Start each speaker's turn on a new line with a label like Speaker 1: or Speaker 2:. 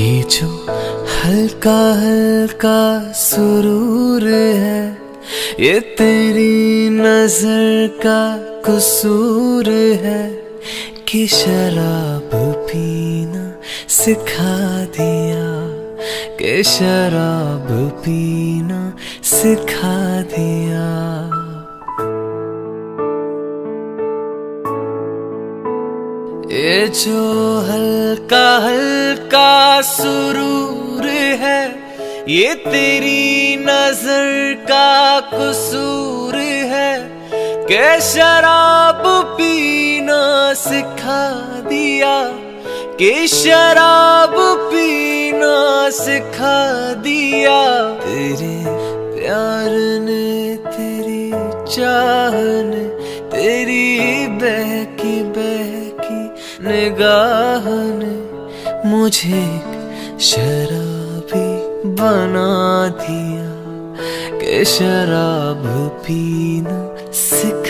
Speaker 1: ये जो हल्का हल्का सुरूर है, ये तेरी नजर का कसूर है कि शराब पीना सिखा दिया, कि शराब पीना सिखा दिया। ये जो हल्का हल्का सुरूर है, ये तेरी नजर का कसूर है कि शराब पीना सिखा दिया, कि शराब पीना सिखा दिया। तेरे प्यार ने, तेरी चाह ने, तेरी बहकी बहकी निगाह ने मुझे एक शराबी बना दिया, कि शराब पीना सिखा